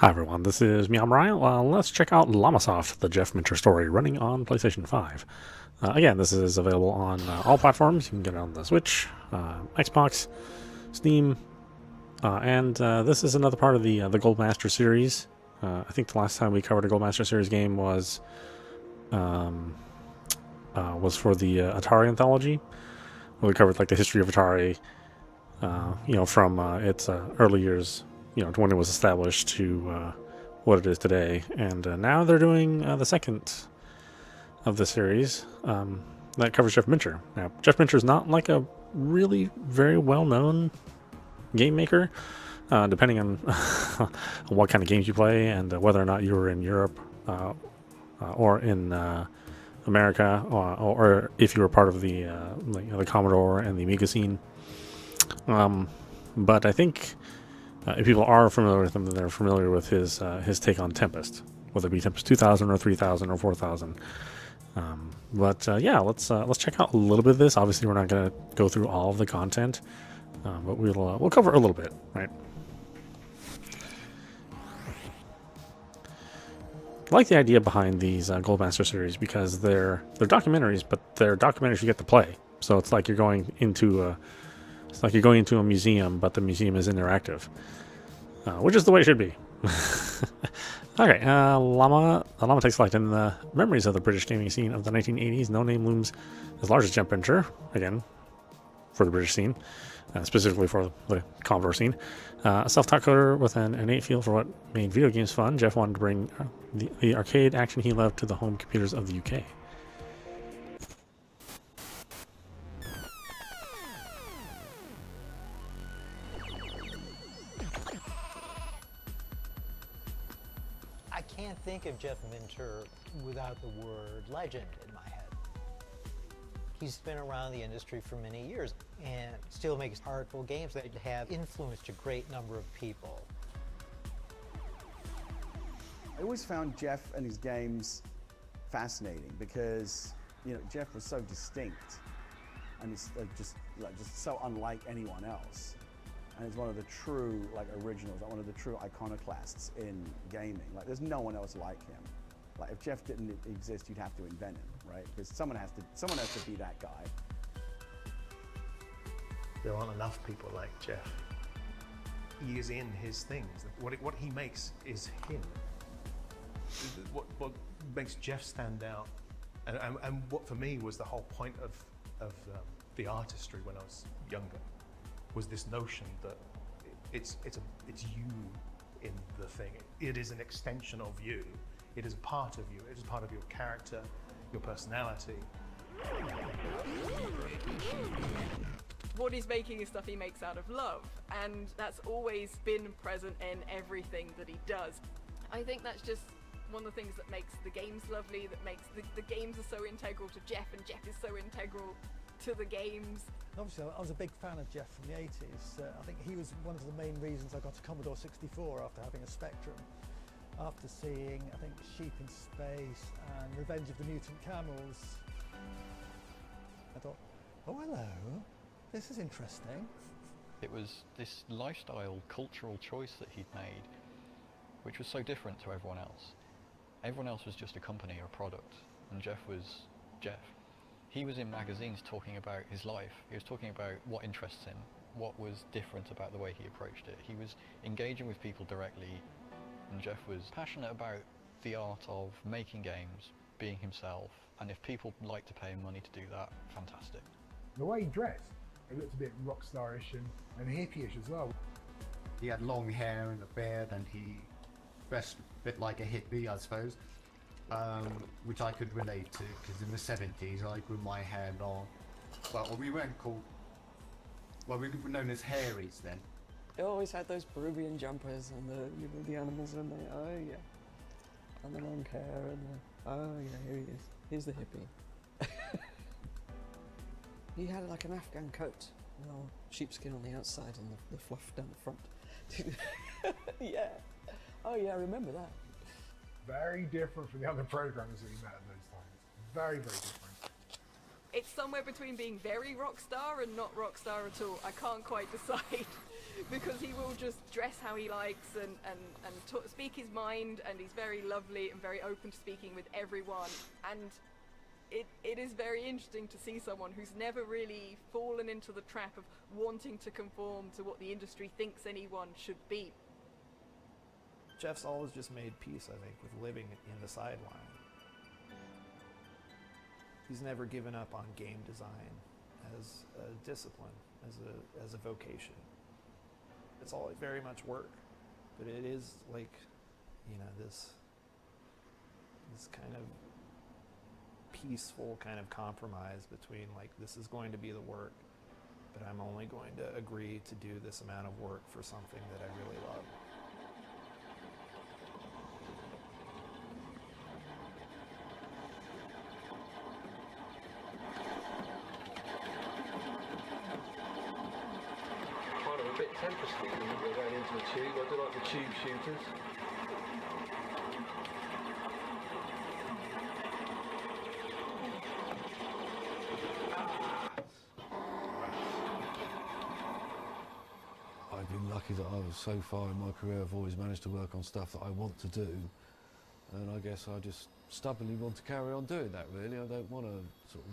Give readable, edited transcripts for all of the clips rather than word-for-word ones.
Hi everyone, this is meowmurai. Let's check out Llamasoft, the Jeff Minter story, running on PlayStation 5. Again, this is available on all platforms. You can get it on the Switch, Xbox, Steam, and this is another part of the Gold Master series. I think the last time we covered a Gold Master series game was for the Atari anthology, where we covered like the history of Atari, from its early years, to when it was established to what it is today. And now they're doing the second of the series that covers Jeff Minter. Now, Jeff Minter is not like a really very well-known game maker, depending on what kind of games you play and whether or not you were in Europe or in America, or if you were part of the the Commodore and the Amiga scene. But I think if people are familiar with him, then they're familiar with his take on Tempest, whether it be Tempest 2000 or 3000 or 4000. Let's check out a little bit of this. Obviously, we're not going to go through all of the content, but we'll cover a little bit, right? I like the idea behind these Goldmaster series because they're documentaries, but they're documentaries you get to play. So it's like you're going into a museum, but the museum is interactive, which is the way it should be. Okay, Llama takes flight in the memories of the British gaming scene of the 1980s. No name looms as large as Jeff Minter, again, for the British scene, specifically for the Commodore scene. A self-taught coder with an innate feel for what made video games fun, Jeff wanted to bring the arcade action he loved to the home computers of the UK. I can't think of Jeff Minter without the word legend in my head. He's been around the industry for many years and still makes artful games that have influenced a great number of people. I always found Jeff and his games fascinating because, Jeff was so distinct and it's just so unlike anyone else. And he's one of the true originals, one of the true iconoclasts in gaming. There's no one else like him. If Jeff didn't exist, you'd have to invent him, right? Because someone has to be that guy. There aren't enough people like Jeff. He is in his things. What he makes is him. What makes Jeff stand out, and what for me was the whole point of the artistry when I was younger, was this notion that it's you in the thing. It is an extension of you. It is a part of you. It is part of your character, your personality. What he's making is stuff he makes out of love, and that's always been present in everything that he does. I think that's just one of the things that makes the games lovely, that makes the games are so integral to Jeff, and Jeff is so integral to the games. Obviously, I was a big fan of Jeff from the 80s. I think he was one of the main reasons I got a Commodore 64 after having a Spectrum. After seeing, I think, Sheep in Space and Revenge of the Mutant Camels, I thought, oh hello, this is interesting. It was this lifestyle, cultural choice that he'd made, which was so different to everyone else. Everyone else was just a company or a product, and Jeff was Jeff. He was in magazines talking about his life. He was talking about what interests him, what was different about the way he approached it. He was engaging with people directly, and Jeff was passionate about the art of making games, being himself, and if people like to pay him money to do that, fantastic. The way he dressed, it looked a bit rock starish and hippie-ish as well. He had long hair and a beard, and he dressed a bit like a hippie, I suppose. Which I could relate to, because in the 70s I grew my hair long. Well, we weren't called, well, we were known as hairies then. They always had those Peruvian jumpers and the animals in there, oh yeah. And the long hair and oh yeah, here he is. Here's the hippie. He had like an Afghan coat, sheepskin on the outside and the fluff down the front. Yeah. Oh yeah, I remember that. Very different from the other programmers that we met at those times. Very, very different. It's somewhere between being very rock star and not rock star at all. I can't quite decide. because he will just dress how he likes and speak his mind, and he's very lovely and very open to speaking with everyone. And it is very interesting to see someone who's never really fallen into the trap of wanting to conform to what the industry thinks anyone should be. Jeff's always just made peace, I think, with living in the sideline. He's never given up on game design as a discipline, as a vocation. It's all very much work, but it is like, you know, this kind of peaceful kind of compromise between, like, this is going to be the work, but I'm only going to agree to do this amount of work for something that I really love. Kind of a bit Tempest when we're going into a tube. I do like the tube shooters. I've been lucky that I was so far in my career, I've always managed to work on stuff that I want to do, and I guess I just stubbornly want to carry on doing that, really. I don't want to sort of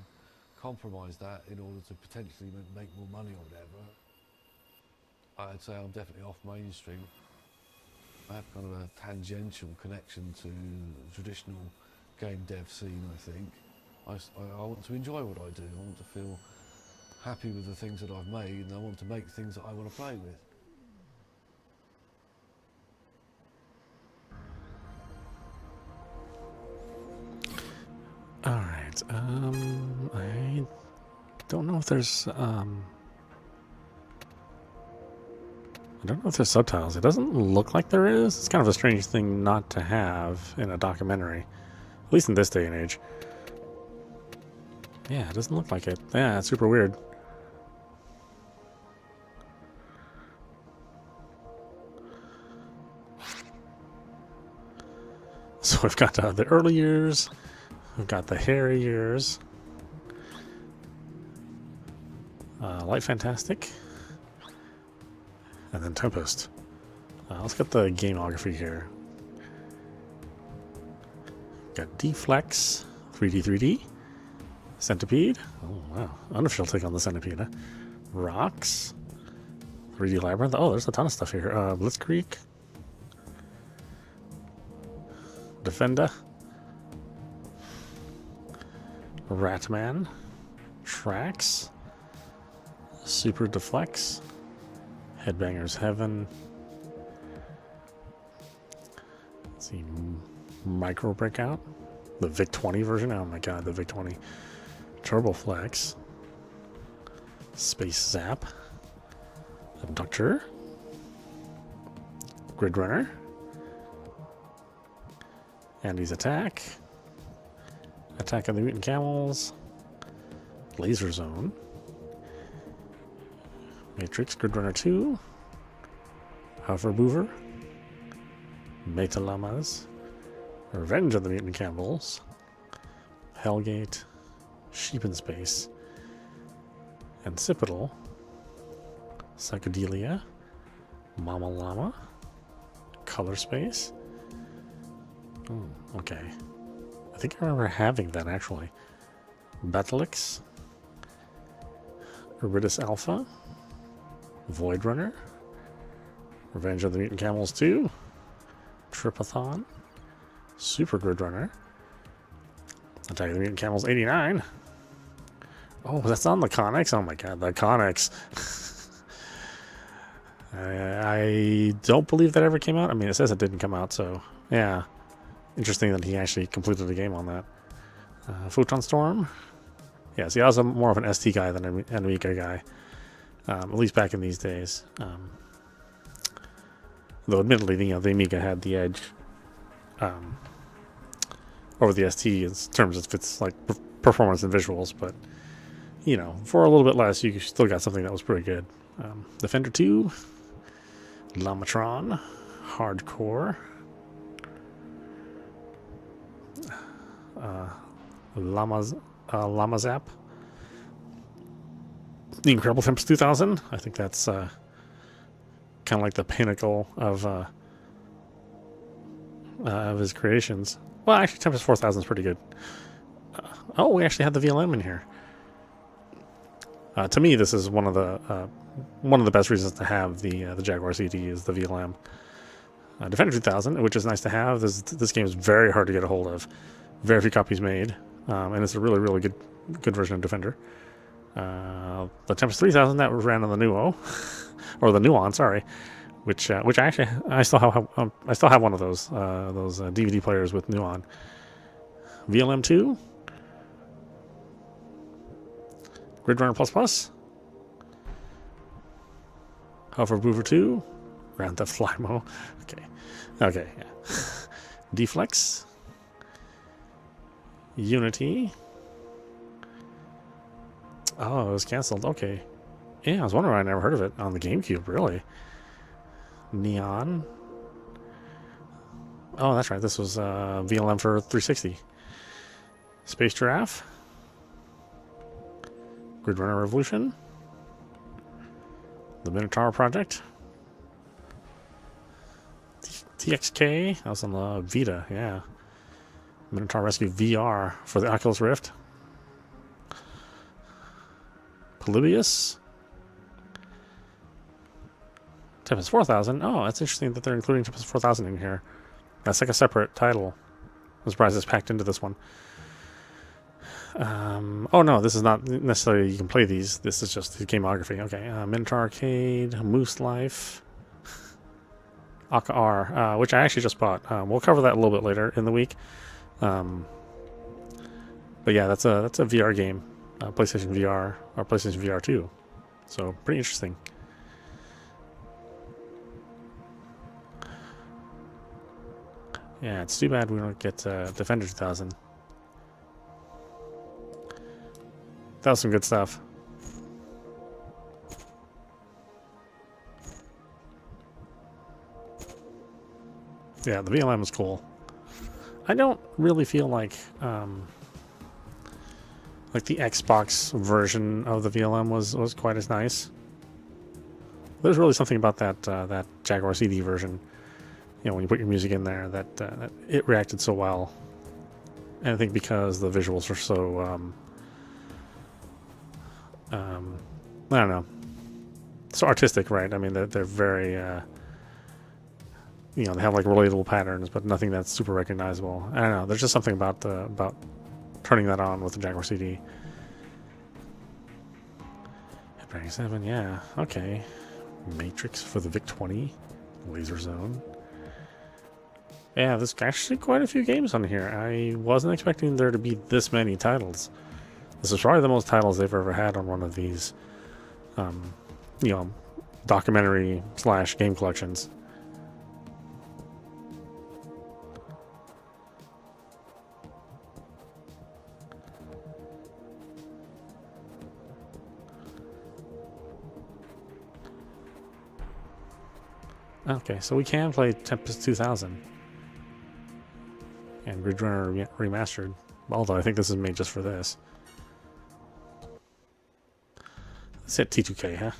compromise that in order to potentially make more money or whatever. I'd say I'm definitely off mainstream. I have kind of a tangential connection to the traditional game dev scene, I think. I want to enjoy what I do. I want to feel happy with the things that I've made, and I want to make things that I want to play with. Alright, I don't know if there's, I don't know if there's subtitles. It doesn't look like there is. It's kind of a strange thing not to have in a documentary, at least in this day and age. Yeah, it doesn't look like it. Yeah, it's super weird. So we've got the early years, we've got the hairy years, Light Fantastic, and then Tempest. Let's get the gameography here. Got D-Flex, 3D, Centipede. Oh wow, unofficial take on the Centipede. Huh? Rocks, 3D Labyrinth. Oh, there's a ton of stuff here. Blitzkrieg, Defender, Ratman, Tracks, Super Deflex, Headbangers Heaven. Let's see, Micro Breakout, the Vic 20 version. Oh my god, the Vic 20. Turbo Flex, Space Zap, Abductor, Gridrunner, Andy's Attack, Attack of the Mutant Camels, Laser Zone, Matrix, Gridrunner 2, Hover Boover, Meta Llamas, Revenge of the Mutant Camels, Hellgate, Sheep in Space, Ancipital, Psychedelia, Mama Llama, Color Space. Oh, okay. I think I remember having that actually. Batalix, Iridus Alpha, Void Runner, Revenge of the Mutant Camels 2, Tripathon, Super Gridrunner, Attack of the Mutant Camels 89. Oh, that's on the Connex? Oh my god, the Connex. I don't believe that ever came out. I mean, it says it didn't come out, so yeah. Interesting that he actually completed the game on that. Photon Storm. Yeah, see, I was more of an ST guy than an Amiga guy. At least back in these days. Though admittedly, the Amiga had the edge over the ST in terms of its like performance and visuals, but you know, for a little bit less, you still got something that was pretty good. Defender 2, Llamatron, Hardcore, Llamasoft, The Incredible Tempest 2000. I think that's kind of like the pinnacle of his creations. Well, actually, Tempest 4000 is pretty good. Oh, we actually had the VLM in here. To me, this is one of the best reasons to have the Jaguar CD is the VLM. Defender 2000, which is nice to have. This game is very hard to get a hold of. Very few copies made, and it's a really, really good version of Defender. The Tempest 3000 that ran on the Nuo, or the Nuon, sorry, which actually I still have one of those DVD players with Nuon. VLM 2, Gridrunner Plus, Hover Boover 2, Grand Theft Limo. Okay, yeah. Deflex, Unity. Oh, it was canceled. Okay. Yeah, I was wondering why I never heard of it on the GameCube, really. Neon. Oh, that's right. This was VLM for 360. Space Giraffe. Gridrunner Revolution. The Minotaur Project. TXK. That was on the Vita, yeah. Minotaur Rescue VR for the Oculus Rift. Polybius. Tempest 4000. Oh, that's interesting that they're including Tempest 4000 in here. That's like a separate title. I'm surprised it's packed into this one. Oh no, this is not necessarily you can play these. This is just the gameography. Okay, Minotaur Arcade, Moose Life, Aka R, which I actually just bought. We'll cover that a little bit later in the week. But yeah, that's a VR game, PlayStation VR or PlayStation VR 2. So pretty interesting. Yeah, it's too bad we don't get Defender 2000. That was some good stuff. Yeah, the VLM was cool. I don't really feel like the Xbox version of the VLM was quite as nice. There's really something about that Jaguar CD version. You know, when you put your music in there, that it reacted so well. And I think because the visuals are so I don't know, so artistic, right? I mean, they're very you know, they have like relatable patterns, but nothing that's super recognizable. I don't know. There's just something about turning that on with the Jaguar CD. Headbanging 7, yeah, okay. Matrix for the VIC-20, Laser Zone. Yeah, there's actually quite a few games on here. I wasn't expecting there to be this many titles. This is probably the most titles they've ever had on one of these, you know, documentary / game collections. Okay, so we can play Tempest 2000 and Gridrunner Remastered, although I think this is made just for this. Let's hit T2K, huh?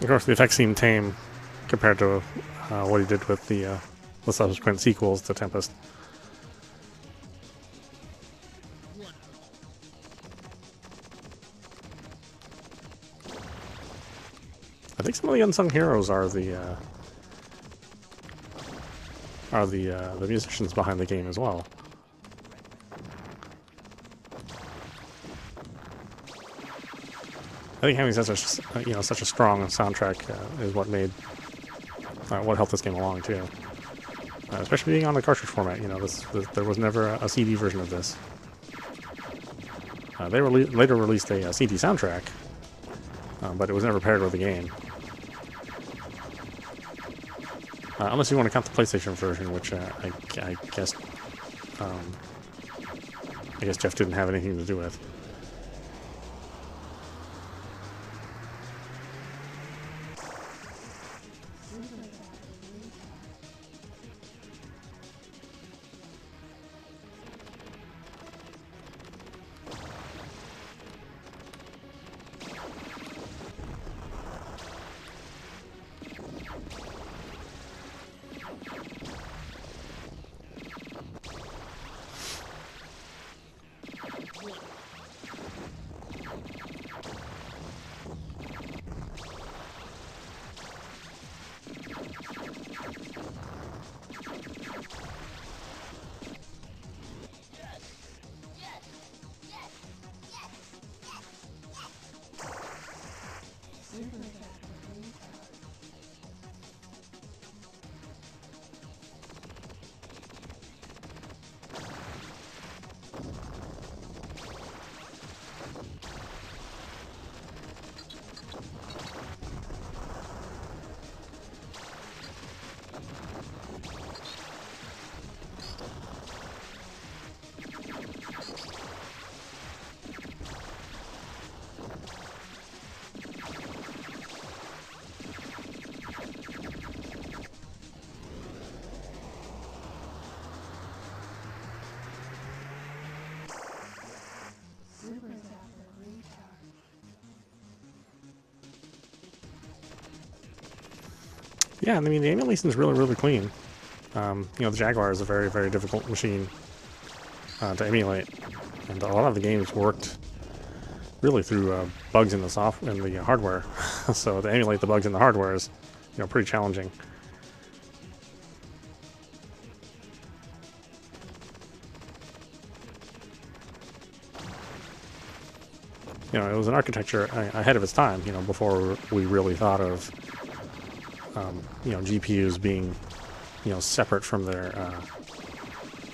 Of course, the effects seem tame compared to what he did with the subsequent sequels to Tempest. I think some of the unsung heroes are the musicians behind the game as well. I think having such a strong soundtrack is what made what helped this game along too. Especially being on the cartridge format, there was never a CD version of this. They later released a CD soundtrack, but it was never paired with the game. Unless you want to count the PlayStation version, which I guess Jeff didn't have anything to do with. Yeah, I mean, the animation is really, really clean. The Jaguar is a very, very difficult machine to emulate, and a lot of the games worked really through bugs in the hardware. So to emulate the bugs in the hardware is, pretty challenging. It was an architecture ahead of its time. Before we really thought of GPUs being, separate from their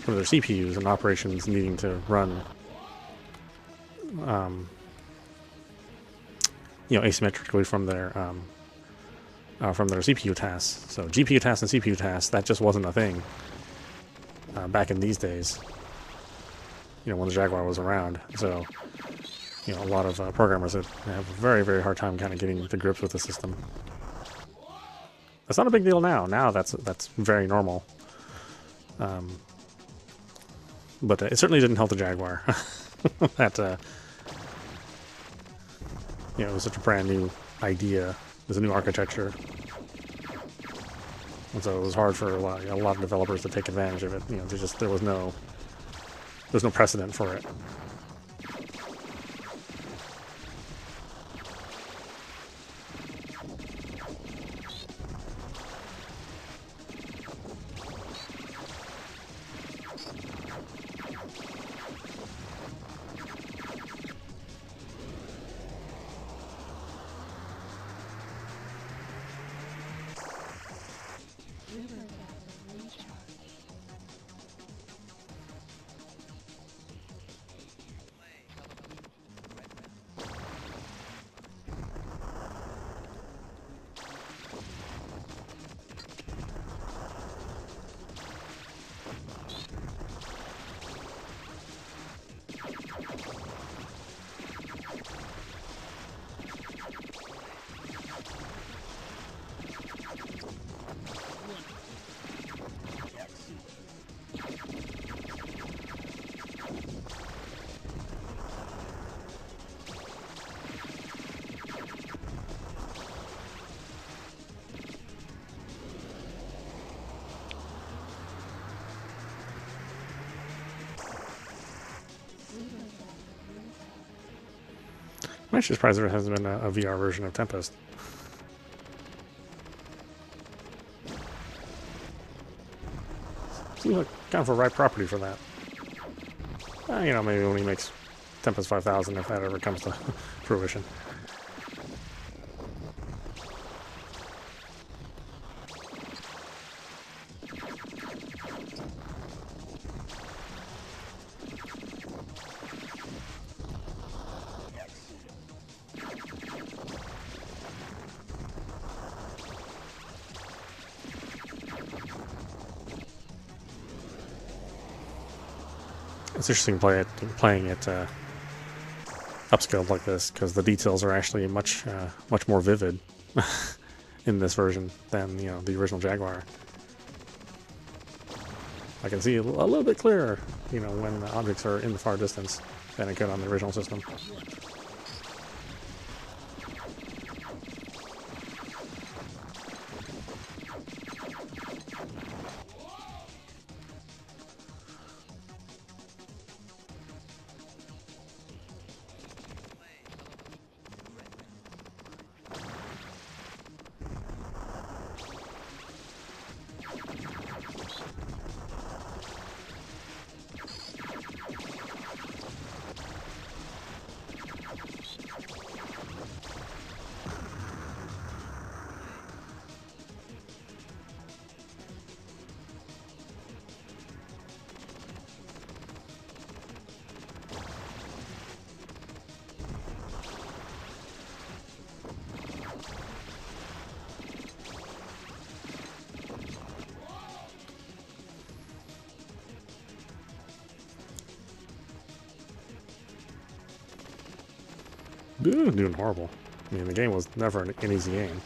CPUs and operations needing to run, asymmetrically from their CPU tasks. So GPU tasks and CPU tasks, that just wasn't a thing back in these days. When the Jaguar was around. So, a lot of programmers that have a very, very hard time kind of getting to grips with the system. That's not a big deal now. Now that's very normal. But it certainly didn't help the Jaguar. That it was such a brand new idea. It was a new architecture, and so it was hard for a lot of developers to take advantage of it. There was no precedent for it. I'm actually surprised there hasn't been a VR version of Tempest. Seems like kind of a right property for that. You know, maybe when he makes Tempest 5000, if that ever comes to fruition. It's interesting playing it upscaled like this, because the details are actually much more vivid in this version than, you know, the original Jaguar. I can see a little bit clearer, you know, when the objects are in the far distance than I could on the original system. Doing horrible. I mean, the game was never an easy game.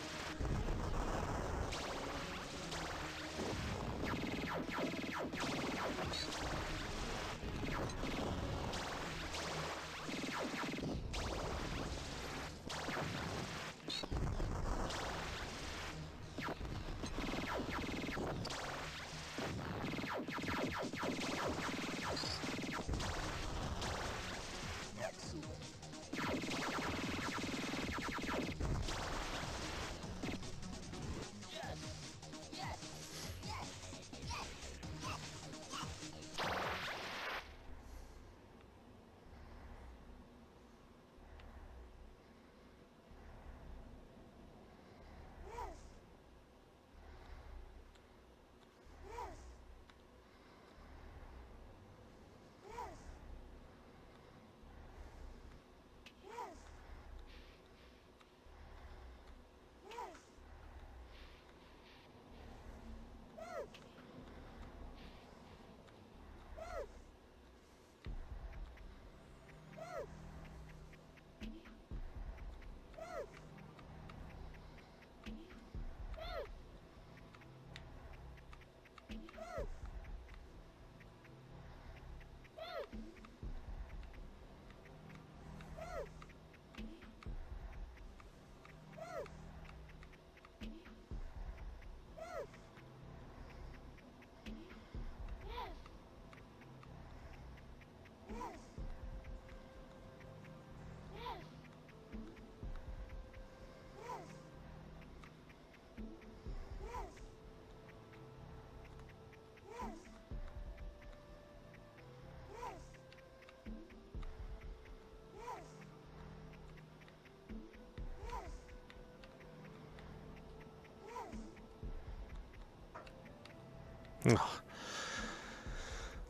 Oh,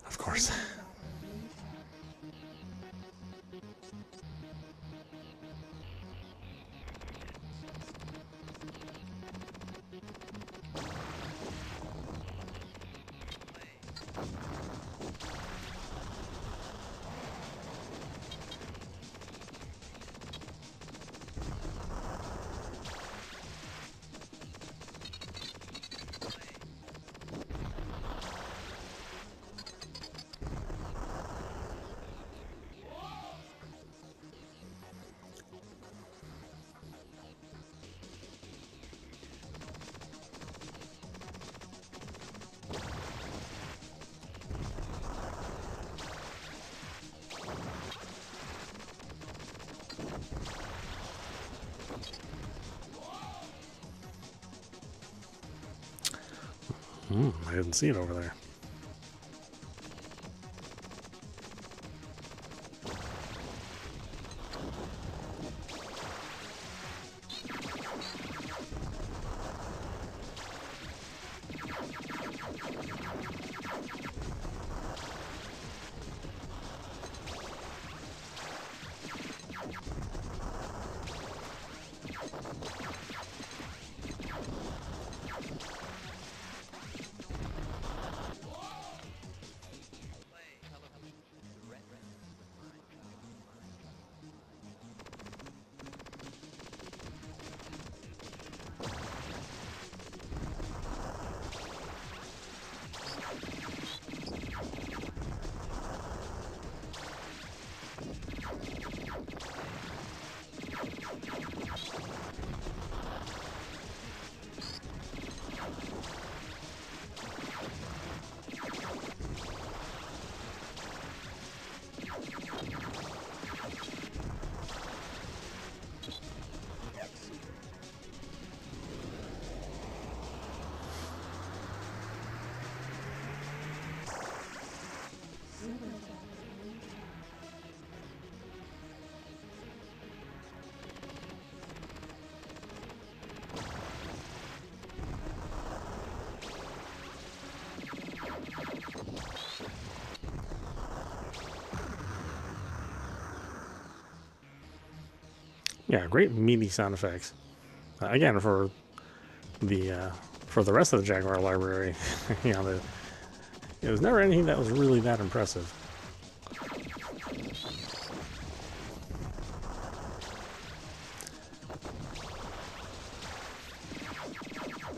of course. I didn't see it over there. Yeah, great meaty sound effects. Again, for the rest of the Jaguar library, you know, it was never anything that was really that impressive.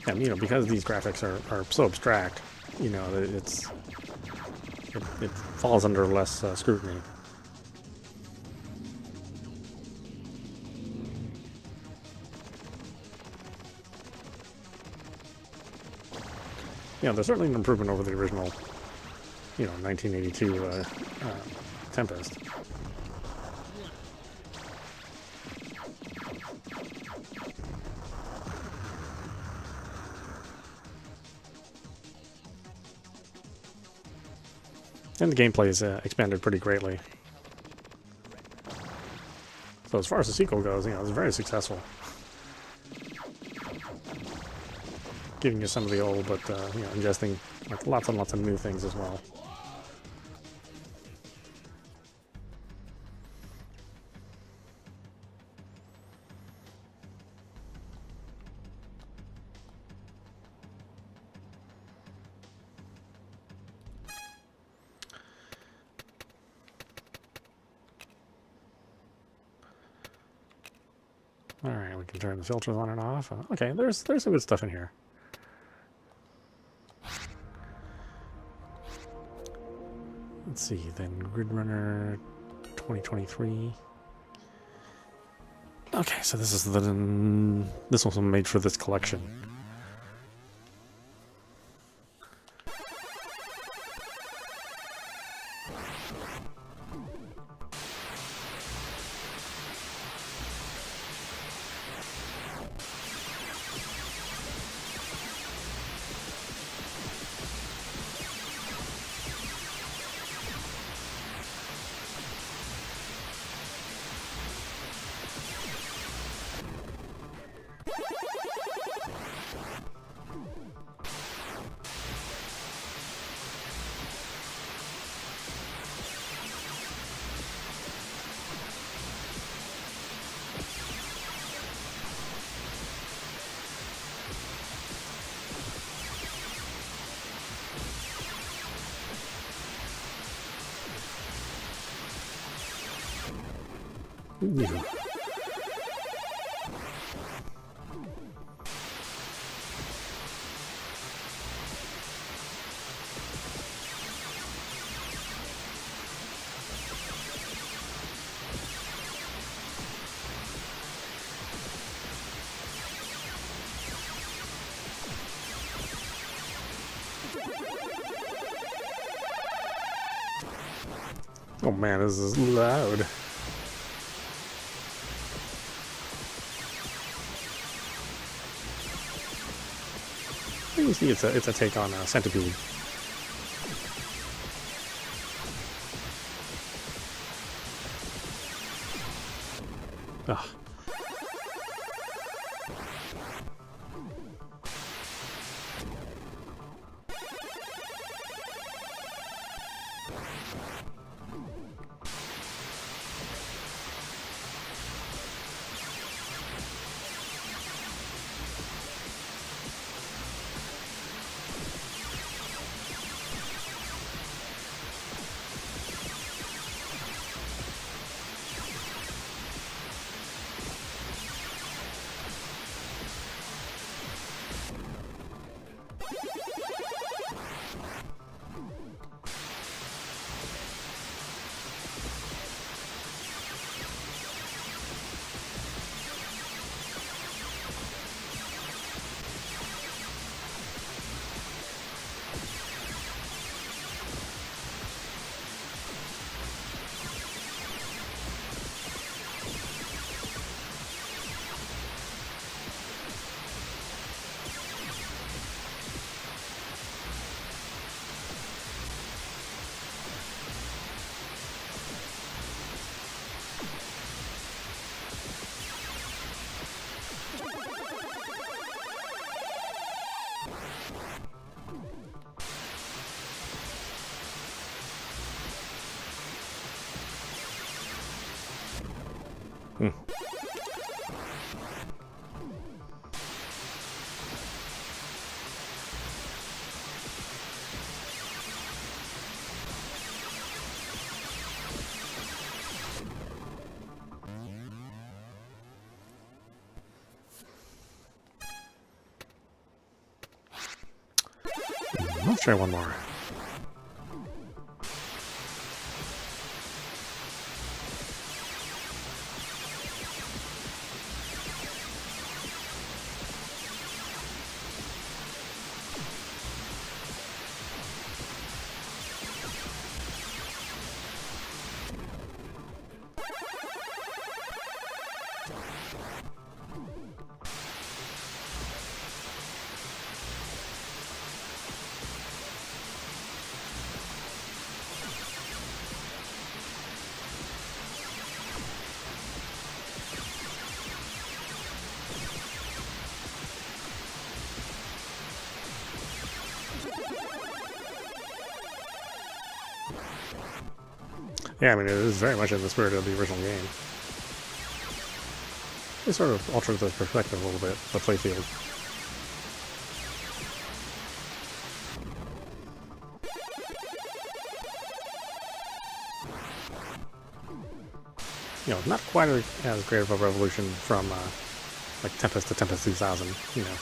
And you know, because these graphics are so abstract, you know, it falls under less scrutiny. You know, there's certainly an improvement over the original, you know, 1982 Tempest. And the gameplay is expanded pretty greatly. So as far as the sequel goes, you know, it's very successful. Giving you some of the old, but you know, ingesting like lots and lots of new things as well. All right, we can turn the filters on and off. Okay, there's some good stuff in here. Let's see, then Gridrunner 2023. Okay, so this was made for this collection. Ooh. Oh man, this is loud. You see, it's a take on Centipede. Ugh. Hmm. Let's try one more. Yeah, I mean, it is very much in the spirit of the original game. It sort of alters the perspective a little bit, the playfield. You know, not quite as great of a revolution from like Tempest to Tempest 2000, you know.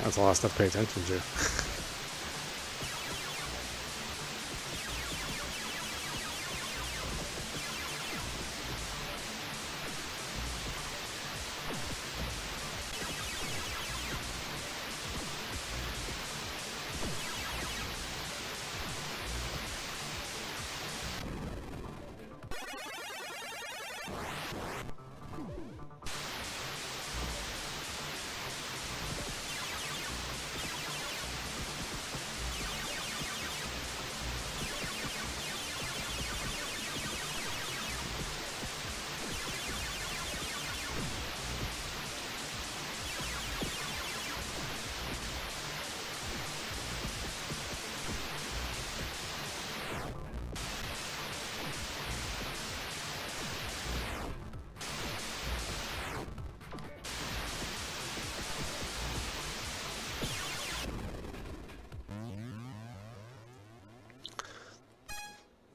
That's a lot of stuff to pay attention to.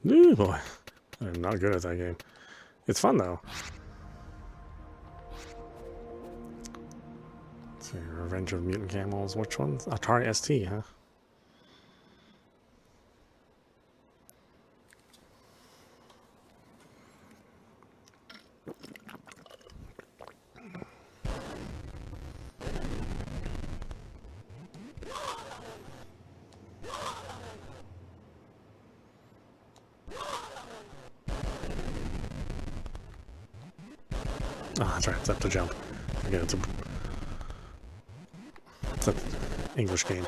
Ooh, boy. I'm not good at that game. It's fun, though. Let's see, Revenge of Mutant Camels. Which one? Atari ST, huh? Oh, that's right. It's up to jump. Again, it's an English game.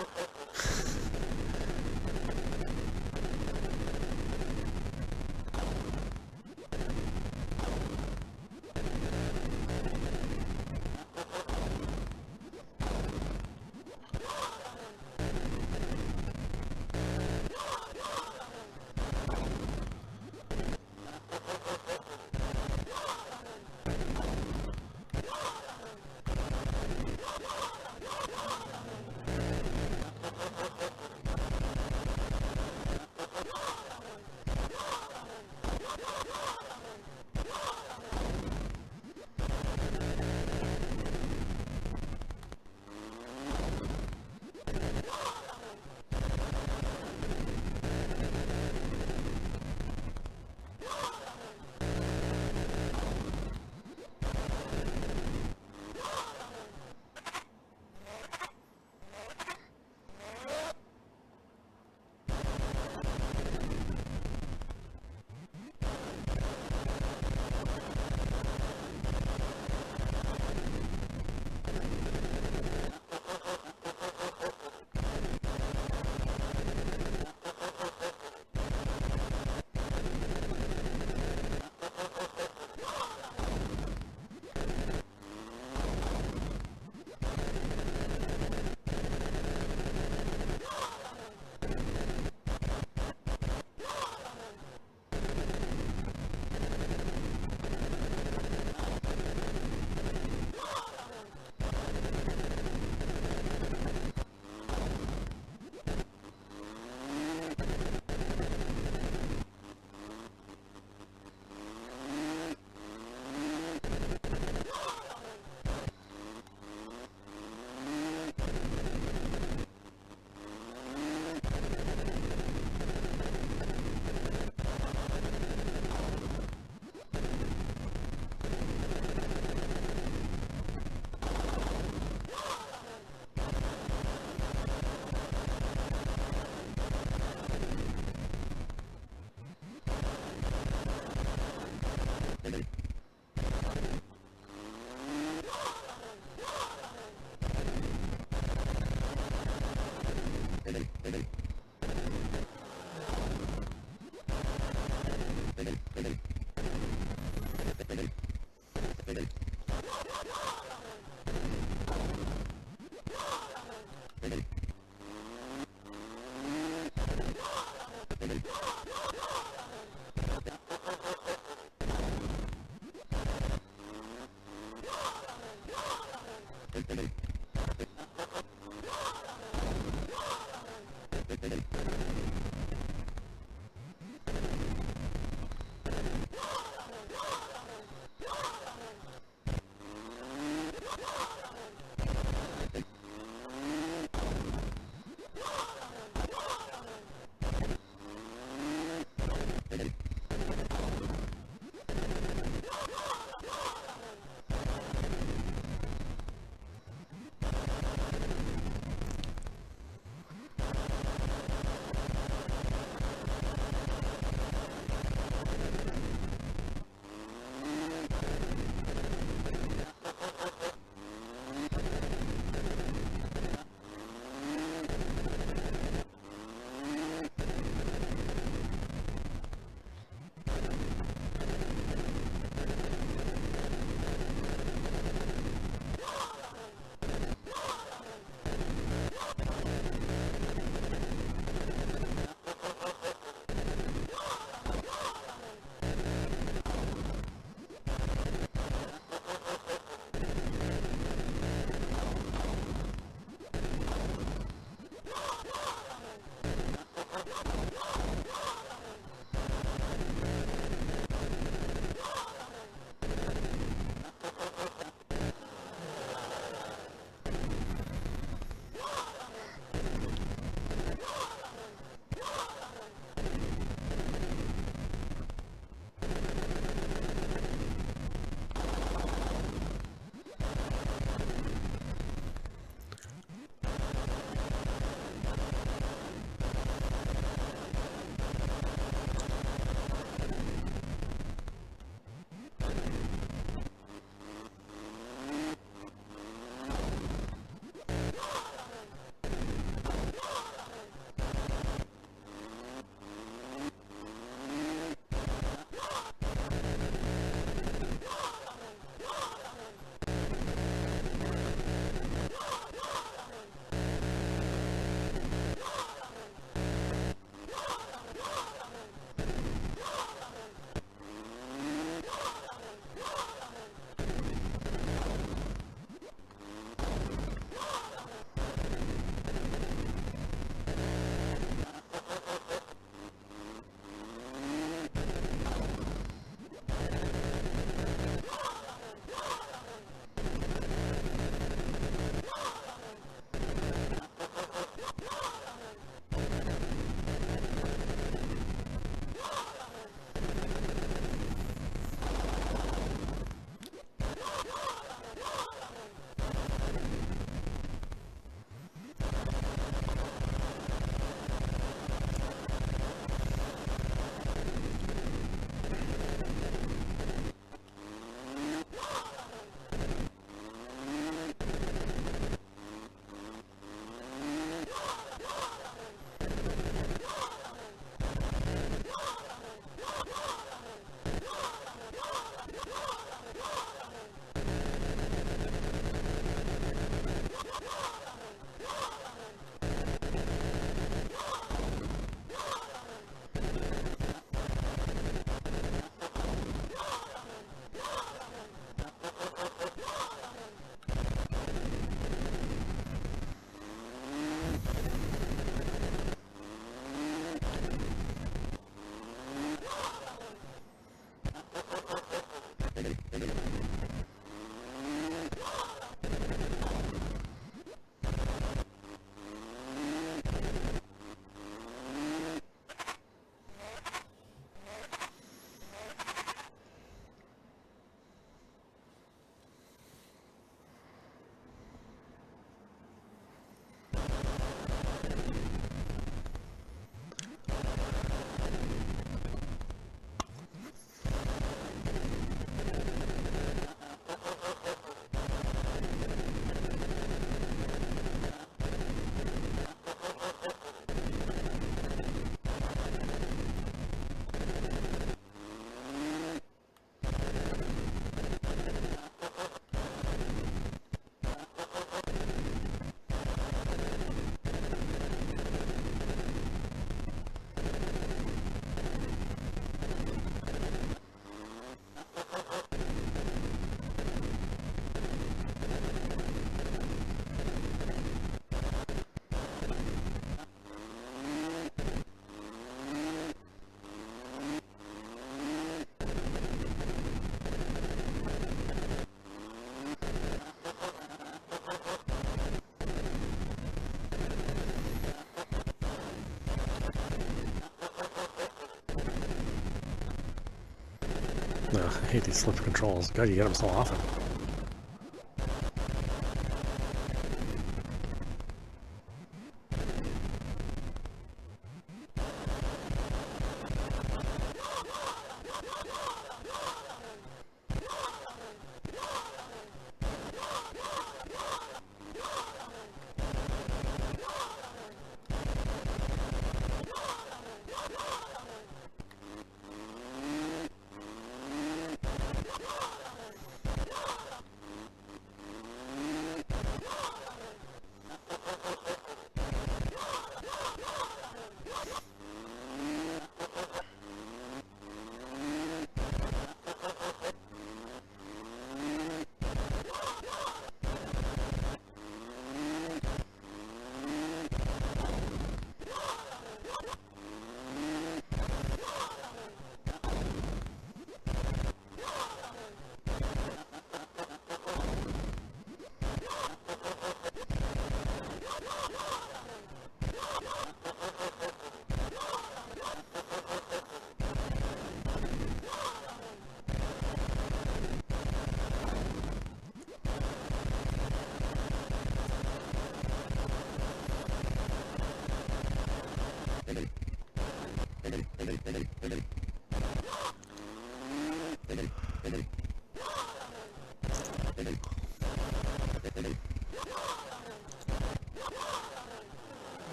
Ugh, I hate these slip controls. God, you get them so often.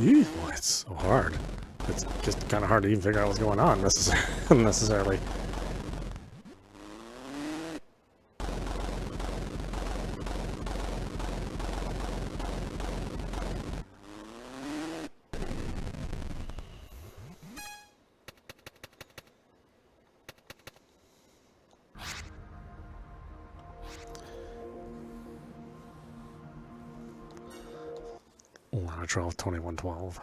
Ew, it's so hard. It's just kind of hard to even figure out what's going on necessarily. Llamatroff 2112.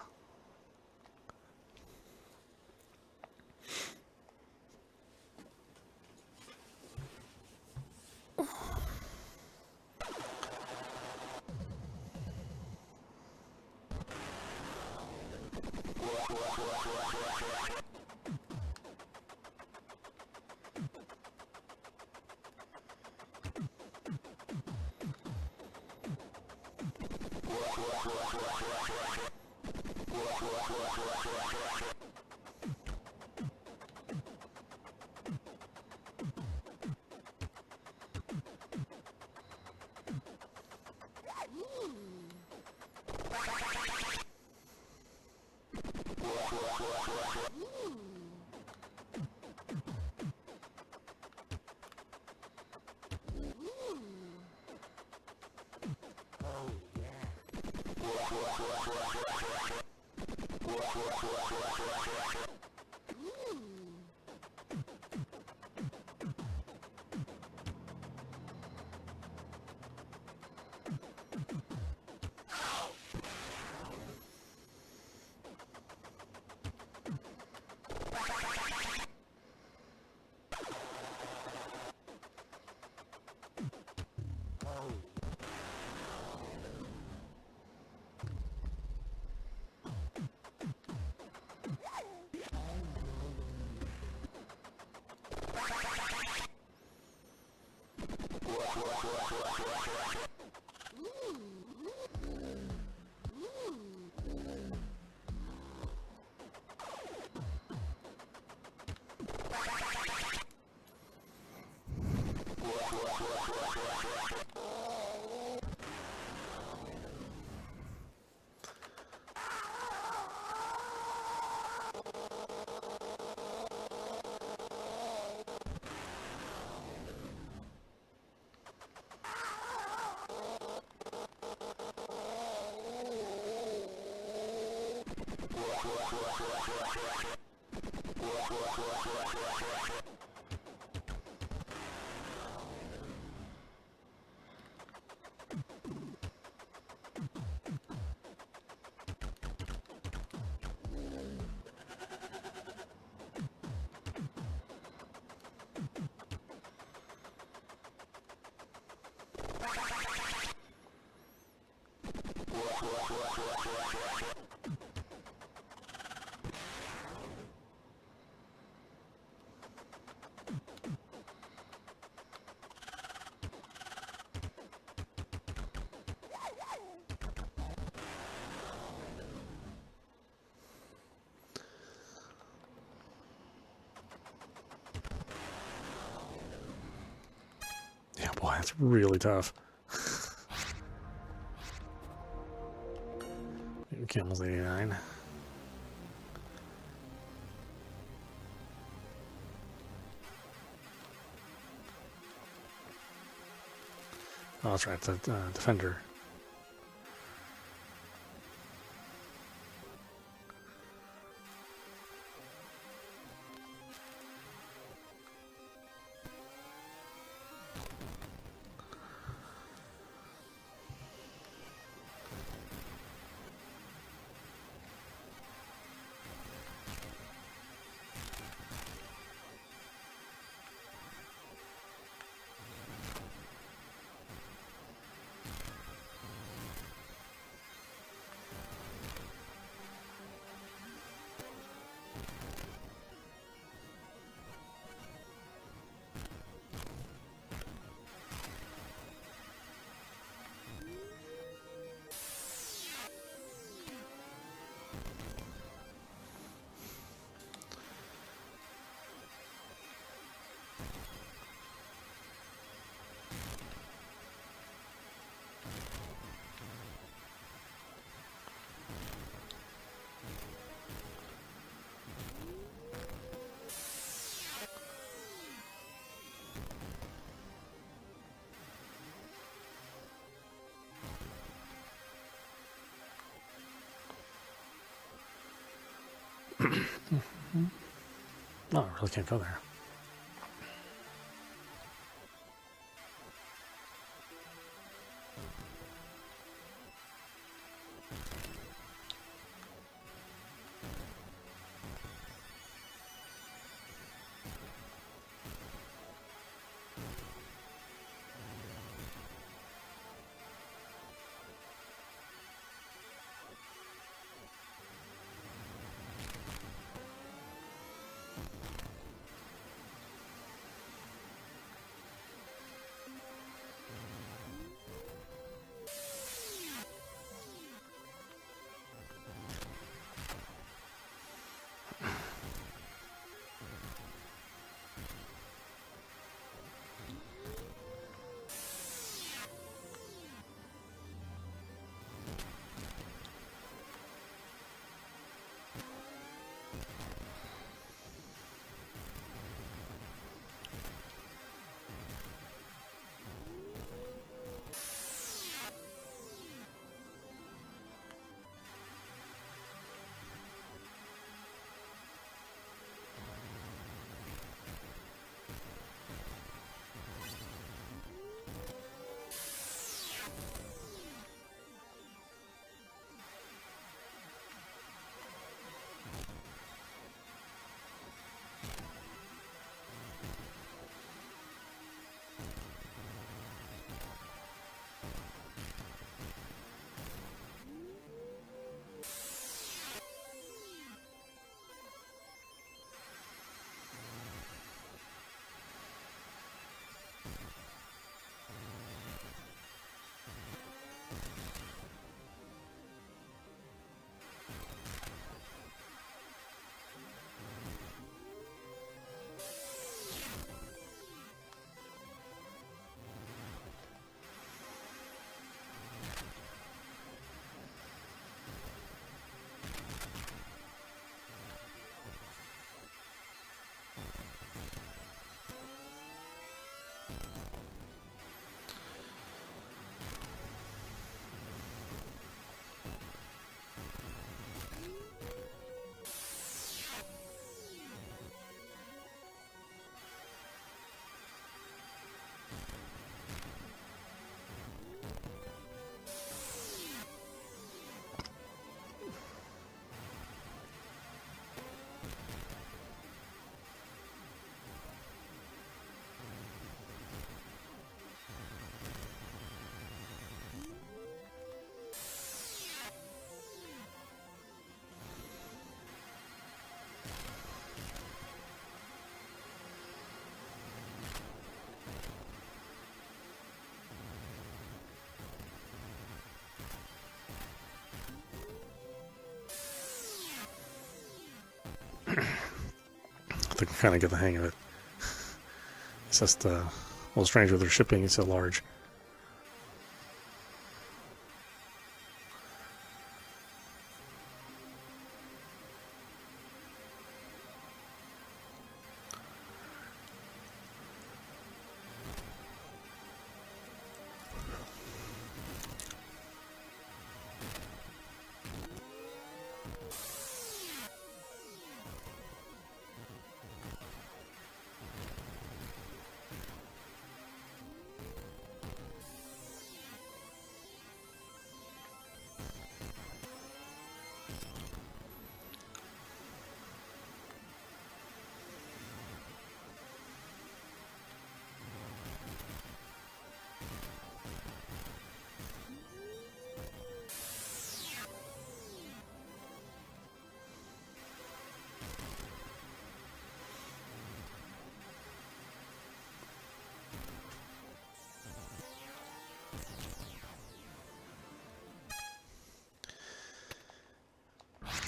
Yeah, boy, that's really tough. Mutant Camels 89. Oh, that's right, it's a Defender. No, I really can't go there. think we kind of get the hang of it. It's just a little strange with their shipping so large.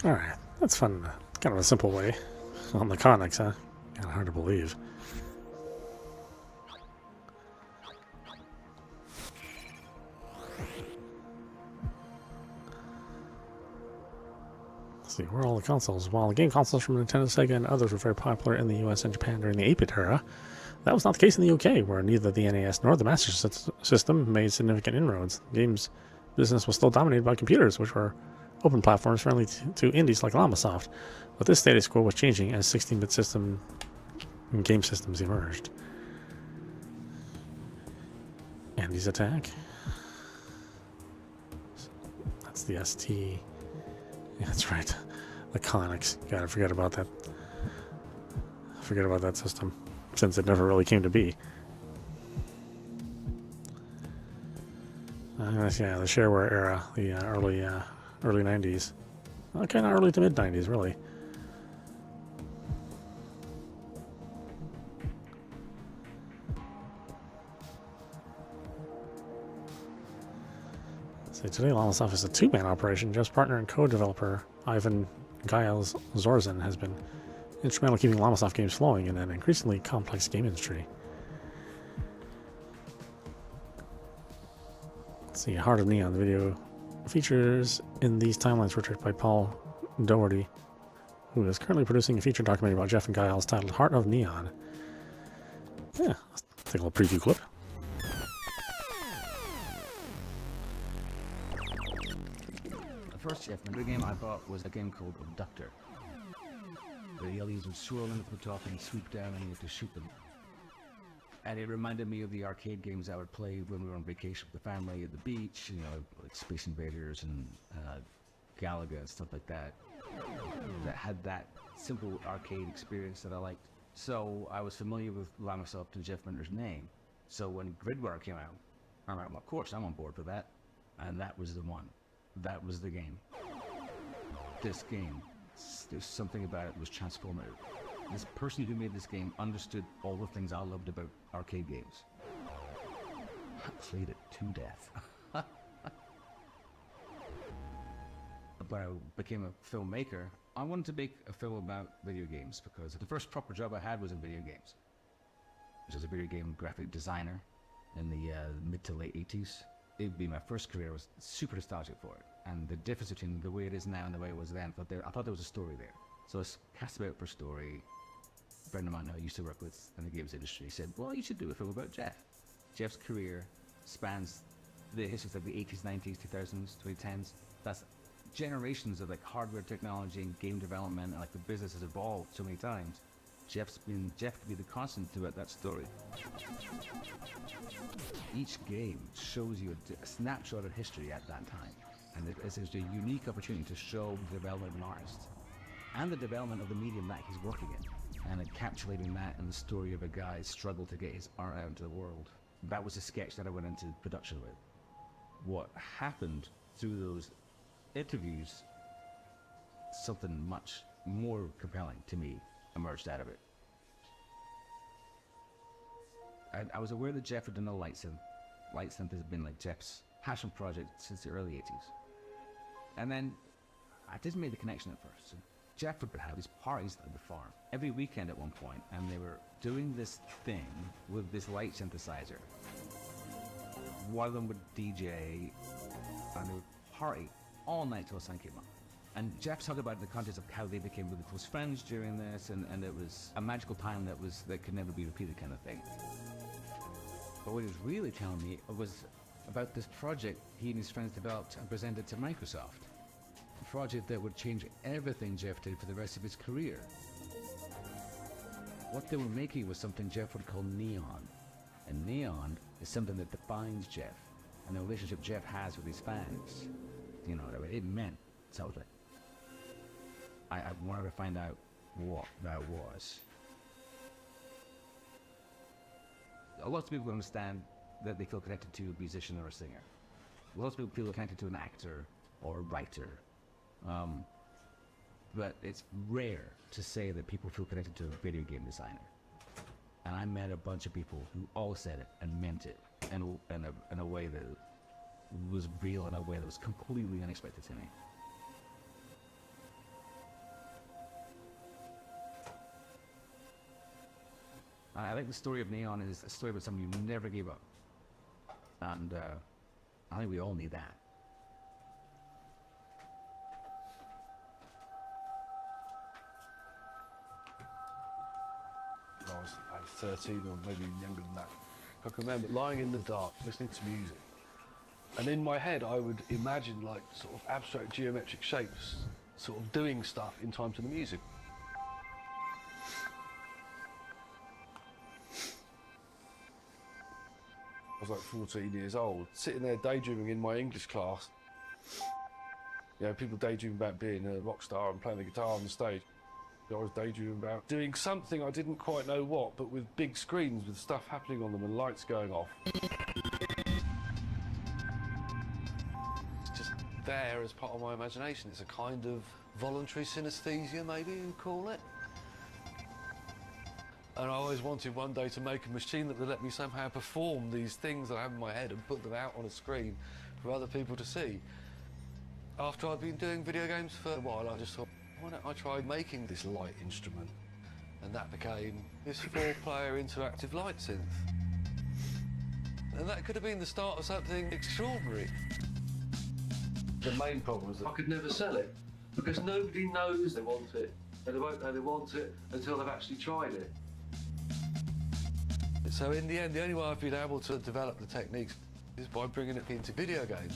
Alright, that's fun. Kind of a simple way. On the conics, huh? Kind of hard to believe. Let's see, where are all the consoles? While the game consoles from Nintendo, Sega, and others were very popular in the US and Japan during the 8-bit era, that was not the case in the UK, where neither the NES nor the Master System made significant inroads. Games business was still dominated by computers, which were open platforms friendly to indies like Llamasoft, but this status quo was changing as 16-bit system and game systems emerged. Andy's attack. That's the ST. Yeah, that's right. The conics. Gotta forget about that. Forget about that system, since it never really came to be. Yeah, the shareware era, the early 90s. Kind of early to mid 90s, really. So today, Llamasoft is a two-man operation. Jeff's partner and co-developer, Ivan Giles Zorzan, has been instrumental in keeping Llamasoft games flowing in an increasingly complex game industry. Let's see, Heart of Neon, the video features in these timelines were directed by Paul Doherty, who is currently producing a feature documentary about Jeff and Giles titled Heart of Neon. Yeah, let's take a little preview clip. The first Jeff Winter game I bought was a game called Abductor. The aliens would swirl in at the top and swoop down and you had to shoot them. And it reminded me of the arcade games I would play when we were on vacation with the family at the beach, you know, like Space Invaders and Galaga and stuff like that. That had that simple arcade experience that I liked. So I was familiar with Llamasoft and Jeff Minter's name. So when Gridrunner came out, I'm like, well, of course, I'm on board for that. And that was the one. That was the game. This game, there's something about it that was transformative. This person who made this game understood all the things I loved about arcade games. I played it to death. When I became a filmmaker, I wanted to make a film about video games because the first proper job I had was in video games. I was a video game graphic designer in the mid to late 80s. It would be my first career. I was super nostalgic for it. And the difference between the way it is now and the way it was then, I thought there was a story there. So I cast about for story. A friend of mine who I used to work with in the games industry said, well, you should do a film about Jeff. Jeff's career spans the history of the 80s, 90s, 2000s, 2010s. That's generations of like hardware technology and game development, and like the business has evolved so many times. Jeff could be the constant throughout that story. Each game shows you a snapshot of history at that time. And it's a unique opportunity to show the development of an artist and the development of the medium that he's working in, and encapsulating that in the story of a guy's struggle to get his art out into the world. That was a sketch that I went into production with. What happened through those interviews, something much more compelling to me emerged out of it. I was aware that Jeff had done a light synth. Light synth has been like Jeff's passion project since the early 80s. And then I didn't make the connection at first. Jeff would have these parties at the farm every weekend at one point, and they were doing this thing with this light synthesizer. One of them would DJ, and they would party all night till the sun came up. And Jeff talked about it in the context of how they became really close friends during this, and it was a magical time that could never be repeated kind of thing. But what he was really telling me was about this project he and his friends developed and presented to Microsoft. A project that would change everything Jeff did for the rest of his career. What they were making was something Jeff would call neon. And neon is something that defines Jeff, and the relationship Jeff has with his fans. You know, it meant something. I wanted to find out what that was. A lot of people understand that they feel connected to a musician or a singer. Lots of people feel connected to an actor or a writer. But it's rare to say that people feel connected to a video game designer. And I met a bunch of people who all said it and meant it in a way that was real, in a way that was completely unexpected to me. I think the story of Neon is a story about someone who never gave up. And I think we all need that. I was 13 or maybe even younger than that. I can remember lying in the dark, listening to music. And in my head, I would imagine like sort of abstract geometric shapes, sort of doing stuff in time to the music. I was like 14 years old, sitting there daydreaming in my English class. You know, people daydream about being a rock star and playing the guitar on the stage. I was daydreaming about doing something I didn't quite know what, but with big screens with stuff happening on them and lights going off. It's just there as part of my imagination. It's a kind of voluntary synesthesia, maybe you'd call it. And I always wanted one day to make a machine that would let me somehow perform these things that I have in my head and put them out on a screen for other people to see. After I'd been doing video games for a while, I just thought, why don't I try making this light instrument? And that became this 4-player interactive light synth. And that could have been the start of something extraordinary. The main problem was that I could never sell it, because nobody knows they want it, and they won't know they want it until they've actually tried it. So in the end, the only way I've been able to develop the techniques is by bringing it into video games.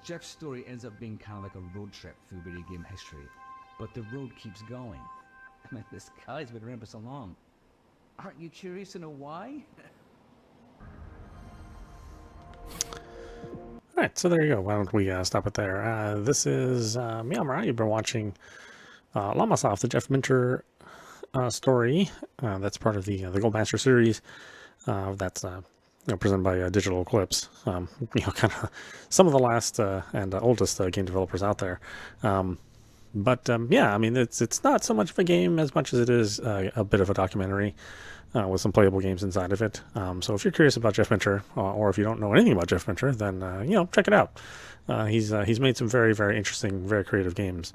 Jeff's story ends up being kind of like a road trip through video game history, but the road keeps going. I mean, this guy's been around for so long. Aren't you curious to know why? Alright, so there you go. Why don't we stop it there? This is meowmurai. You've been watching Llamasoft, the Jeff Minter story. That's part of the Goldmaster series. That's presented by Digital Eclipse. Kind of some of the last and oldest game developers out there. Yeah, I mean, it's not so much of a game as much as it is a bit of a documentary with some playable games inside of it. So if you're curious about Jeff Minter, or if you don't know anything about Jeff Minter, then check it out. He's made some very, very interesting, very creative games.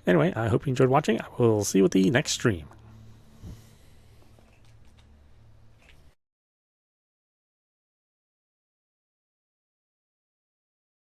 Anyway, I hope you enjoyed watching. I will see you at the next stream.